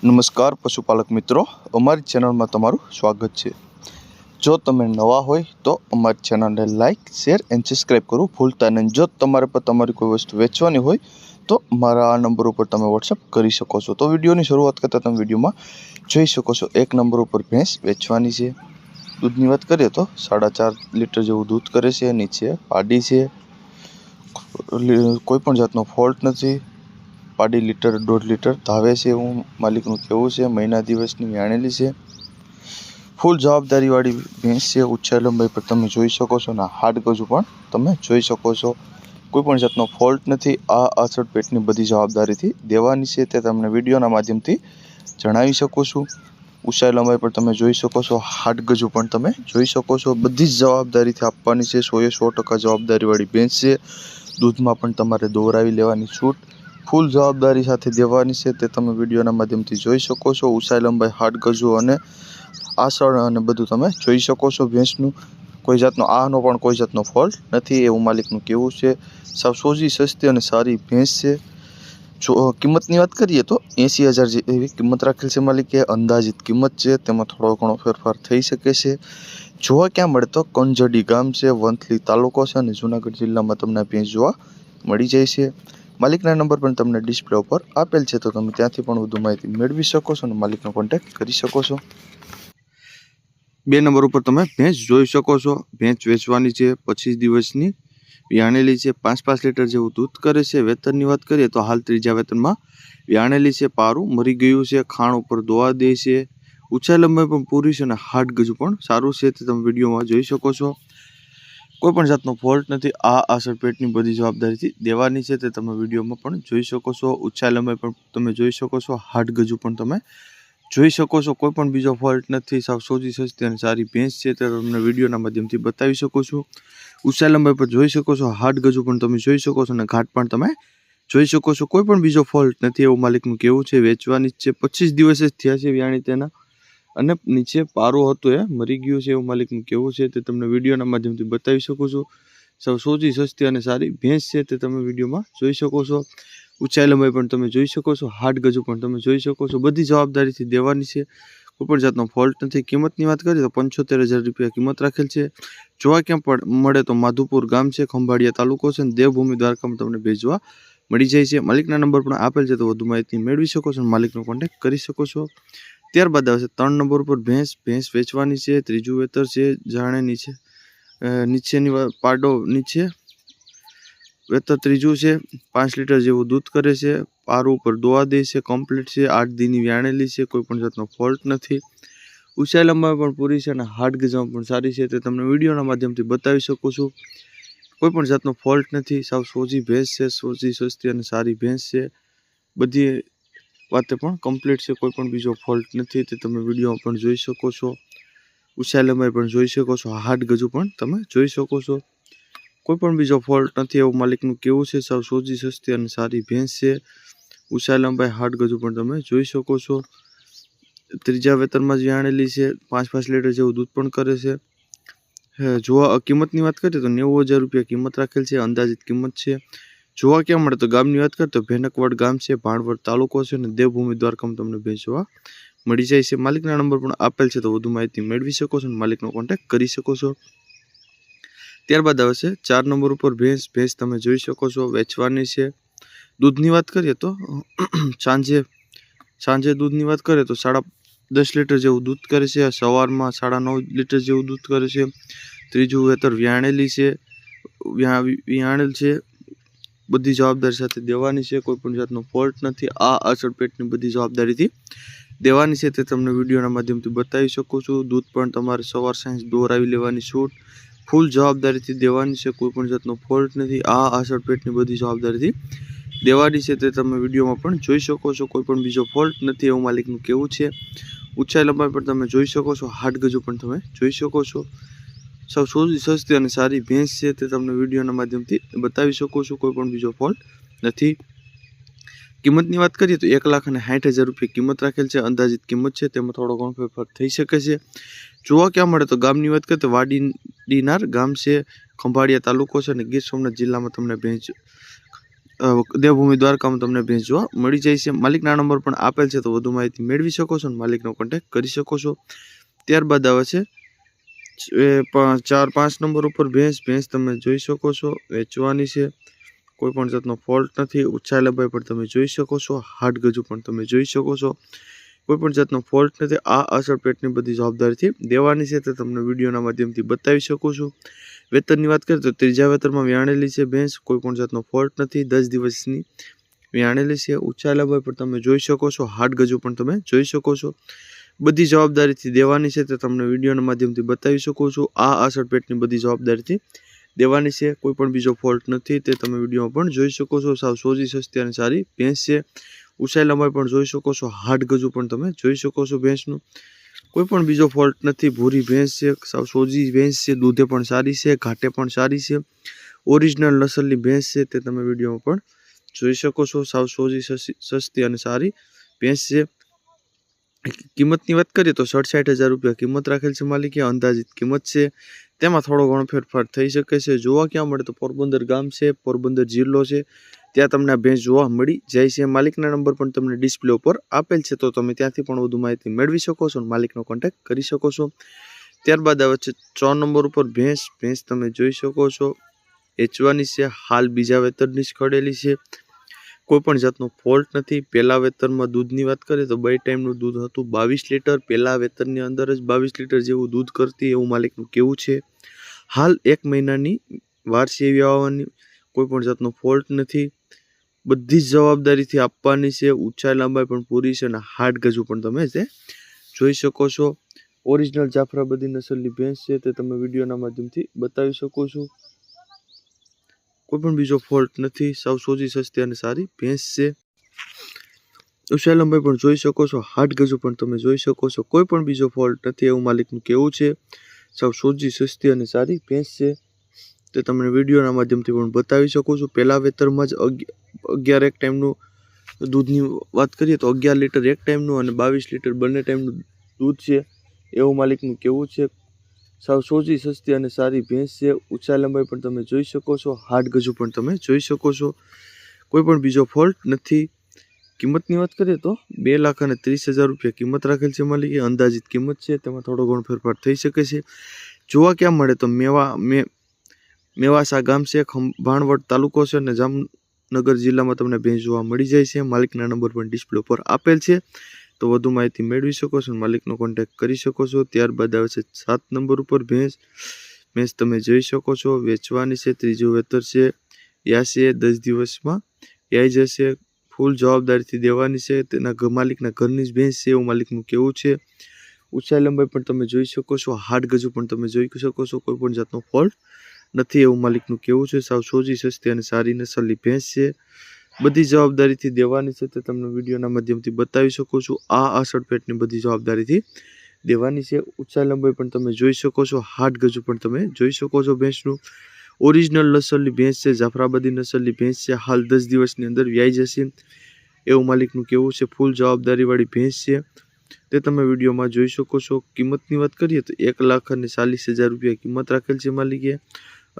नमस्कार पशुपालक मित्रों, अमरी चेनल में तमारू स्वागत है। जो तमे नवा होय तो अमरी चेनल ने लाइक, शेर एंड सब्सक्राइब करो भूलता नहीं। जो तमारे पर तमारी कोई वस्तु वेचवानी होय तो मारा आ नंबर पर तमे व्हाट्सएप करी सको छो। तो वीडियो की शुरुआत करता तमे वीडियो में जोई सको छो। एक नंबर पर भैंस वेचवानी है। दूधनी बात करिए तो 4.5 लीटर जेवुं दूध करे छे। नीचे पाडी छे, कोईपण जातनो फॉल्ट नहीं। पाडी लीटर 1.5 लीटर धावे छे एवं मालिकनुं कहेवुं छे। महीना दिवसनी व्याणेली छे। फूल जवाबदारी वाળી भैंस छे। ऊंचाई लंबाई पर तमे जोई शको छो ने हाड गजू पण तमे जोई शको छो। कोईपण जातनो फॉल्ट नहीं। आ आछड़ पेटनी बधी जवाबदारीथी देवानी छे ते तमने विडियोना माध्यमथी जणावी शकું છું। ऊंचाई लंबाई पर तमे जोई शको छो। हाड गजू पण तमे जोई शको छो। बधी ज जवाबदारीथी आपवानी छे। 100% जवाबदारी वाળી भैंस छे। दूधमां पण तमारे दोहरावी लेवानी छूट फूल जवाबदारी साथे देवानी छे ते तमे विडियोना माध्यमथी जोई शको छो। ऊंचाई लंबाई हाड गजू अने आसळ अने बधुं तमे जोई शको छो। भैंसनुं कोई जातनो आनो पण कोई जातनो फॉल्ट नहीं एवुं मालिकनुं कहेवुं छे। साव सोजी सस्ती अने सारी भैंस छे। जो किंमतनी वात करीए तो 80,000 जेवी किंमत राखेल छे मालिके। अंदाजित किंमत छे तेमां थोड़ो घणो फेरफार थई शके छे। जोवा क्यां मळे तो कंजडी गाम छे, वंथली तालुको छे अने जूनागढ़ जिल्लामां तमने भैंस जोवा मळी जाय छे। मालिकना नंबर पण तमने डिस्प्ले पर आपेल छे तो तमे त्यांथी पण વધુ માહિતી મેળવી શકો છો અને માલિકનો કોન્ટેક્ટ કરી શકો છો। 2 નંબર ઉપર તમે ભેંસ જોઈ શકો છો। ભેંસ વેચવાની છે। 25 દિવસની વ્યાણેલી છે। 5 લીટર જેવું दूध करे છે। વેતનની વાત કરીએ તો હાલ ત્રીજા વેતનમાં વ્યાણેલી છે। પારું મરી ગયું છે। ખાણ ઉપર દોવા દે છે। ઊંચાઈ લંબાઈ પણ પૂરી છે અને હાડ ગજુ પણ સારું છે તે તમે વિડીયોમાં જોઈ શકો છો। कोईपण जातनो फॉल्ट नहीं। आ आसळ पेटनी बधी जवाबदारीथी देवानी छे ते तमे विडियोमां पण जोई शको छो। ऊंचाई लंबाई पण तमे जोई शको छो। हाड गजू पण तमे जोई शको छो। कोईपण बीजो फॉल्ट नहीं। साव सोजी सस्ती अने सारी भैंस छे ते तमने विडियोना माध्यमथी बतावी शको छो। ऊंचाई लंबाई पर जोई शको छो। हाड गजू पण तमे जोई शको छो अने घाट पण तमे जोई शको छो। कोईपण बीजो फॉल्ट नहीं एवुं मालिकनुं कहेवुं छे। वेचवानी ज छे। 25 दिवस ज थया छे व्याणी तेना અને નીચે પારો હતો એ મરી ગયો છે એવું માલિકનું કહેવું છે તે તમને વિડીયોના માધ્યમથી બતાવી શકું છું। સૌ સોજી સસ્તી અને સારી ભેંસ છે તે તમે વિડીયોમાં જોઈ શકો છો। ઊંચાઈ લંબાઈ પણ તમે જોઈ શકો છો। હાડ ગજુ પણ તમે જોઈ શકો છો। બધી જવાબદારીથી દેવાની છે। કોઈપણ જાતનો ફોલ્ટ નથી। કિંમતની વાત કરીએ તો 75,000 રૂપિયા કિંમત રાખેલ છે। જોવા ક્યાં મળે તો માધુપુર ગામ છે, ખંભાળિયા તાલુકો છે, દેવભૂમિ દ્વારકામાં તમને ભેજવા મળી જાય છે। માલિકના નંબર પણ આપેલ છે તો વધુ માહિતી મેળવી શકો છો અને માલિકનો કોન્ટેક્ટ કરી શકો છો। ત્યારબાદ આવશે 3 નંબર પર ભેંસ વેચવાની છે। ત્રીજું વેતર છે। જાણે નીચેની પાડો નીચે વેતર ત્રીજું છે। 5 લીટર જેવું दूध करे છે। પારું ઉપર દોવા દે છે। કમ્પ્લીટ છે। 8 દીની વ્યાણેલી છે। કોઈપણ જાતનો ફોલ્ટ નથી। ઊંચાઈ લંબાઈ પણ પૂરી છે અને હાડ ગજામાં પણ સારી છે તે તમને વિડીયોના માધ્યમથી બતાવી શકું છું। કોઈપણ જાતનો ફોલ્ટ નથી। સાવ સોજી ભેંસ છે। સોજી સસ્તી અને સારી ભેંસ છે। બધી वाते पण कम्प्लीट से। कोईपण बीजो फॉल्ट नहीं ते तमे विडियो पण जोई शको छो। ऊंचाई लंबाई पण जोई शको छो। हाड गजू पण तमे जोई शको छो। कोईपण बीजो फॉल्ट नहीं एवुं मालिकनुं कहेवुं छे। साव सोजी सस्ती अने सारी भैंस छे। ऊंचाई लंबाई हाड गजू पण तमे जोई शको छो। त्रीजा वेतरमां ज व्याणेली छे। 5 લીટર जेवुं दूध पण करे छे। जो किंमतनी वात करीए तो 90,000 रूपिया किंमत राखेल छे। अंदाजित किंमत छे। જોવા ક્યાં મળે તો ગામની વાત કરીએ તો ભેનકવાડ ગામ છે, ભાણવડ તાલુકો છે અને દેવભૂમિ દ્વારકામાં તમને ભેંસ જોવા મળી જાય છે। માલિકના નંબર પણ આપેલ છે તો વધુ માહિતી મેળવી શકો છો અને માલિકનો કોન્ટેક્ટ કરી શકો છો। ત્યારબાદ આવે છે 4 નંબર ઉપર ભેંસ તમે જોઈ શકો છો વેચવાની છે। દૂધની વાત કરીએ તો સાંજે દૂધની વાત કરીએ તો 10.5 લીટર જેવું दूध કરે છે। સવારમાં 9.5 લીટર જેવું दूध કરે છે। ત્રીજું વેતર વ્યાણેલી છે। વ્યાણેલ છે। बधी जवाबदारी साथे देवानी छे। कोईपण जातनो फॉल्ट नहीं। आ आसळ पेटनी बधी जवाबदारीथी देवानी छे ते तमने विडियोना माध्यमथी बतावी शकું છું। दूध पण तमारे सवार साँज दोहरावी लेवानी छूट फूल जवाबदारीथी देवानी छे। कोईपण जातनो फॉल्ट नहीं। आ आसळ पेटनी बधी जवाबदारीथी देवानी छे ते तमे विडियोमां पण जोई शको छो। कोईपण बीजो फॉल्ट नहीं एवुं मालिकनुं कहेवुं छे। ऊंचाई लंबाई पण तमे जोई शको छो। हाड गजू पण तमे जोई शको छो। सब सोजी सस्ती अने सारी भैंस है ते तमने विडियोना माध्यमथी बतावी शकું છું। कोईपण बीजो फॉल्ट नहीं। किंमतनी वात करीए तो 1,60,000 रूपिया किंमत राखेल छे। अंदाजित किंमत छे तेमां थोड़ो घणो फेरफार थई शके छे। जोवा क्यां मळे तो गामनी वात करीए तो वाडीनार गाम छे, खंभाळिया तालुको छे अने गीर सोमनाथ जिल्लामां तमने भैंस દેવભૂમિ દ્વારકામાં તમને ભેંસ જોવા મળી જાય છે। માલિકના નંબર પણ આપેલ છે, તો વધુ માહિતી મેળવી શકો છો અને માલિકનો કોન્ટેક્ટ કરી શકો છો। ત્યારબાદ આવે છે 4-5 નંબર ઉપર ભેંસ તમે જોઈ શકો છો, વેચવાની છે। કોઈ પણ જાતનો ફોલ્ટ નથી। ઊંચાઈ લંબાઈ પણ તમે જોઈ શકો છો, હાડ ગજુ પણ તમે જોઈ શકો છો, કોઈ પણ જાતનો ફોલ્ટ નથી। આ અસર પેટની બધી જવાબદારીથી દેવાની છે, તે તમને વિડીયોના માધ્યમથી બતાવી શકું છું। વેતરની વાત કરીએ તો ત્રીજા વેતરમાં વ્યાણેલી છે ભેંસ, કોઈ પણ જાતનો ફોલ્ટ નથી। 10 દિવસની વ્યાણેલી છે। ઊંચાઈ લંબાઈ પણ તમે જોઈ શકો છો, હાડ ગજુ પણ તમે જોઈ શકો છો, બધી જવાબદારીથી દેવાની છે, તે તમને વિડીયોના માધ્યમથી બતાવી શકું છું। આ અસર પેટની બધી જવાબદારીથી દેવાની છે, કોઈ પણ બીજો ફોલ્ટ નથી, તે તમે વિડીયોમાં પણ જોઈ શકો છો। સાવ સોજી, સસ્તી અને સારી ભેંસ છે। ઊંચાઈ લંબાઈ પણ જોઈ શકો છો, હાડ ગજુ પણ તમે જોઈ શકો છો ભેંસનું, કોઈ પણ બીજો ફોલ્ટ નથી। ભૂરી ભેંસ છે, સાવ સોજી ભેંસ છે, દૂધે પણ સારી છે, ઘાટે પણ સારી છે, ઓરિજિનલ નસલની ભેંસ છે, તે તમે વિડીયોમાં પણ જોઈ શકો છો। સાવ સોજી, સસ્તી અને સારી ભેંસ છે। કિંમતની વાત કરીએ તો 67,000 રૂપિયા કિંમત રાખેલ છે માલિકે, અંદાજિત કિંમત છે, તેમાં થોડો ઘણો ફેરફાર થઈ શકે છે। જોવા ક્યાં મળે તો પોરબંદર ગામ છે, પોરબંદર જિલ્લો છે, ત્યાં તમને આ ભેંસ જોવા મળી જાય છે। માલિકના નંબર પણ તમને ડિસ્પ્લે ઉપર આપેલ છે, તો તમે ત્યાંથી પણ વધુ માહિતી મેળવી શકો છો અને માલિકનો કોન્ટેક્ટ કરી શકો છો। ત્યારબાદ આવે છે 4 નંબર ઉપર ભેંસ તમે જોઈ શકો છો, વેચવાની છે, હાલ બીજા વેતરની જ ખડેલી છે, કોઈ પણ જાતનો ફોલ્ટ નથી। પહેલા વેતરમાં દૂધની વાત કરીએ તો 2 ટાઈમનું દૂધ હતું 22 લીટર, પહેલા વેતરની અંદર જ 22 લીટર જેવું દૂધ કરતી એવું માલિકનું કહેવું છે। હાલ 1 મહિનાની વાર છે એવી આવવાની, કોઈ પણ જાતનો ફોલ્ટ નથી, બધી જ જવાબદારીથી આપવાની છે। ઊંચાઈ લંબાઈ પણ પૂરી છે અને હાડ ગજુ પણ તમે તે જોઈ શકો છો। ઓરિજિનલ જાફરાબાદી નસલની ભેંસ છે, તે તમે વિડીયોના માધ્યમથી બતાવી શકો છો, કોઈ પણ બીજો ફોલ્ટ નથી। સાવ સોજી, સસ્તી અને સારી ભેંસ છે। ઊંચાઈ લંબાઈ પણ જોઈ શકો છો, હાડ ગજુ પણ તમે જોઈ શકો છો, કોઈ પણ બીજો ફોલ્ટ નથી એવું માલિકનું કહેવું છે। સાવ સોજી, સસ્તી અને સારી ભેંસ છે, તે તમને વિડીયોના માધ્યમથી પણ બતાવી શકું છું। પહેલા વેતરમાં જ 11 એક ટાઈમનું દૂધની વાત કરીએ તો 11 લીટર એક ટાઈમનું અને 22 લીટર બંને ટાઈમનું દૂધ છે એવું માલિકનું કહેવું છે। સાવ સોજી, સસ્તી અને સારી ભેંસ છે। ઊંચાઈ લંબાઈ પણ તમે જોઈ શકો છો, હાડ ગજુ પણ તમે જોઈ શકો છો, કોઈ પણ બીજો ફોલ્ટ નથી। કિંમતની વાત કરીએ તો 2,30,000 રૂપિયા કિંમત રાખેલ છે માલિકે, અંદાજિત કિંમત છે, તેમાં થોડો ઘણો ફેરફાર થઈ શકે છે। જોવા ક્યાં મળે તો મેવાસા ગામ છે, ભાણવડ તાલુકો છે અને જામનગર જિલ્લામાં તમને ભેંસ જોવા મળી જાય છે। માલિકના નંબર પણ ડિસ્પ્લે ઉપર આપેલ છે, તો વધુ માહિતી મેળવી શકો છો, માલિકનો કોન્ટેક્ટ કરી શકો છો। ત્યારબાદ આવે છે 7 નંબર ઉપર ભેંસ તમે જોઈ શકો છો, વેચવાની છે, ત્રીજું વેતર છે, યાશે 10 દિવસમાં યાઈ જશે, ફૂલ જવાબદારીથી દેવાની છે। તેના માલિકના ઘરની જ ભેંસ છે એવું માલિકનું કહેવું છે। ઊંચાઈ લંબાઈ પણ તમે જોઈ શકો છો, હાડ ગજુ પણ તમે જોઈ શકો છો, કોઈ પણ જાતનો ફોલ્ટ નથી એવું માલિકનું કહેવું છે। સાવ સોજી, સસ્તી અને સારી નસલની ભેંસ છે, બધી જવાબદારીથી દેવાની છે, તે તમને વિડીયોના માધ્યમથી બતાવી શકું છું। આ અસર પેટની બધી જવાબદારીથી દેવાની છે। ઊંચાઈ લંબાઈ પણ તમે જોઈ શકો છો, હાડ ગજુ પણ તમે જોઈ શકો છો ભેંસનું, ઓરિજિનલ નસલની ભેંસ છે, જાફરાબાદી નસલની ભેંસ છે, હાલ 10 દિવસની અંદર વ્યાઈ જશે એવું માલિકનું કહેવું છે। ફૂલ જવાબદારીવાળી ભેંસ છે, તે તમે વિડીયોમાં જોઈ શકો છો। કિંમતની વાત કરીએ તો 1,40,000 રૂપિયા કિંમત રાખેલ છે માલિકે,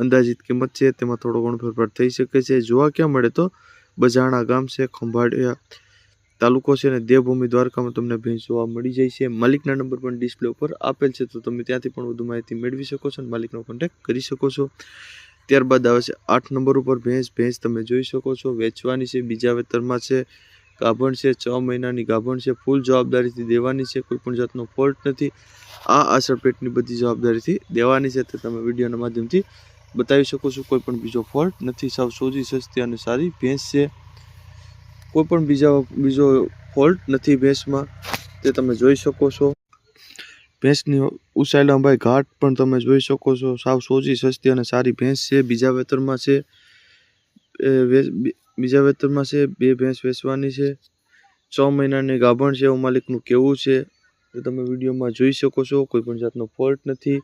અંદાજિત કિંમત છે, તેમાં થોડો ઘણો ફેરફાર થઈ શકે છે। જોવા ક્યાં મળે તો બજાણા ગામ છે, ખંભાળિયા તાલુકો છે અને દેવભૂમિ દ્વારકામાં તમને ભેંસ જોવા મળી જાય છે। માલિકના નંબર પણ ડિસ્પ્લે ઉપર આપેલ છે, તો તમે ત્યાંથી પણ વધુ માહિતી મેળવી શકો છો અને માલિકનો કોન્ટેક્ટ કરી શકો છો। ત્યારબાદ આવે છે 8 નંબર ઉપર ભેંસ તમે જોઈ શકો છો, વેચવાની છે, બીજા વેતરમાં છે, ગાભણ છે, 6 મહિનાની ગાભણ છે, ફૂલ જવાબદારીથી દેવાની છે, કોઈ પણ જાતનો ફોલ્ટ નથી। આ અસર પેટની બધી જવાબદારીથી દેવાની છે, તે તમે વિડીયોના માધ્યમથી બતાવી શકો છો, કોઈ પણ બીજો ફોલ્ટ નથી। સાવ સોજી, સસ્તી અને સારી ભેંસ છે, કોઈ પણ બીજો ફોલ્ટ નથી ભેંસમાં, તે તમે જોઈ શકો છો। ભેંસની ઊંચાઈ લંબાઈ ઘાટ પણ તમે જોઈ શકો છો, સાવ સોજી, સસ્તી અને સારી ભેંસ છે, બીજા વેતરમાં છે, બે ભેંસ વેચવાની છે, 6 મહિનાની ગાભણ છે એવું માલિકનું કહેવું છે, તે તમે વિડીયોમાં જોઈ શકો છો, કોઈ પણ જાતનો ફોલ્ટ નથી।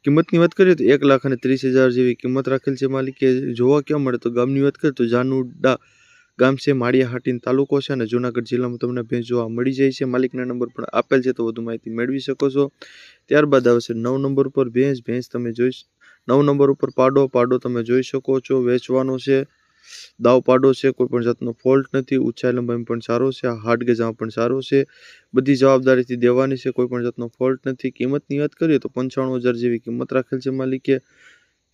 કિંમતની વાત કરીએ તો 1,30,000 જેવી કિંમત રાખેલ છે માલિકે। જોવા ક્યાં મળે તો ગામની વાત કરીએ તો જાનુડા ગામ છે, માળિયા હાટીન તાલુકો છે અને જૂનાગઢ જિલ્લામાં તમને ભેંસ જોવા મળી જાય છે। માલિકના નંબર પણ આપેલ છે, તો વધુ માહિતી મેળવી શકો છો। ત્યારબાદ આવશે 9 નંબર ઉપર ભેંસ તમે જોઈ 9 નંબર ઉપર પાડો તમે જોઈ શકો છો, વેચવાનો છે, દાવ પાડો છે, કોઈ પણ જાતનો ફોલ્ટ નથી, ઊંચાઈ લંબાઈમાં પણ સારો છે, હાર્ડ ગજામાં પણ સારો છે, બધી જવાબદારીથી દેવાની છે, કોઈ પણ જાતનો ફોલ્ટ નથી। કિંમતની વાત કરીએ તો 95,000 જેવી કિંમત રાખેલ છે માલિકે।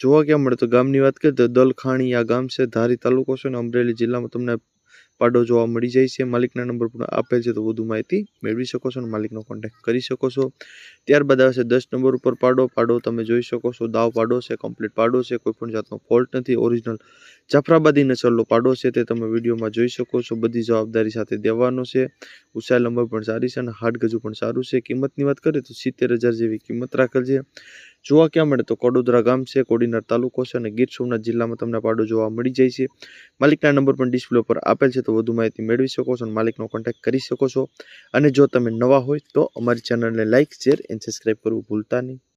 જોવા ક્યાં મળે તો ગામની વાત કરીએ તો દલખાણી આ ગામ છે, ધારી તાલુકો છે અને અમરેલી જિલ્લામાં તમને પાડો જોવા મળી જાય છે। માલિકના નંબર પણ આપેલ છે, તો વધુ માહિતી મેળવી શકો છો અને માલિકનો કોન્ટેક્ટ કરી શકો છો। ત્યારબાદ આવશે 10 નંબર ઉપર પાડો તમે જોઈ શકો છો, દાવ પાડો છે, કમ્પ્લીટ પાડો છે, કોઈ પણ જાતનો ફોલ્ટ નથી, ઓરિજિનલ જાફરાબાદી નસલનો પાડો છે, તે તમે વિડીયોમાં જોઈ શકો છો, બધી જવાબદારી સાથે દેવાનો છે, ઊંચાઈ લંબાઈ પણ સારી છે અને હાડ ગજુ પણ સારું છે। કિંમતની વાત કરીએ તો 70,000 જેવી કિંમત રાખેલ છે। જોવા ક્યાં મળે તો કડોદરા ગામ છે, કોડીનાર તાલુકો છે અને ગીર સોમનાથ જિલ્લામાં તમને પાડો જોવા મળી જાય છે। માલિકના નંબર પણ ડિસ્પ્લે પર આપેલ છે, તો વધુ માહિતી મેળવી શકો છો અને માલિકનો કોન્ટેક્ટ કરી શકો છો। અને જો તમે નવા હોય તો અમારી ચેનલને લાઇક, શેર એન્ડ સબસ્ક્રાઈબ કરવું ભૂલતા નહીં।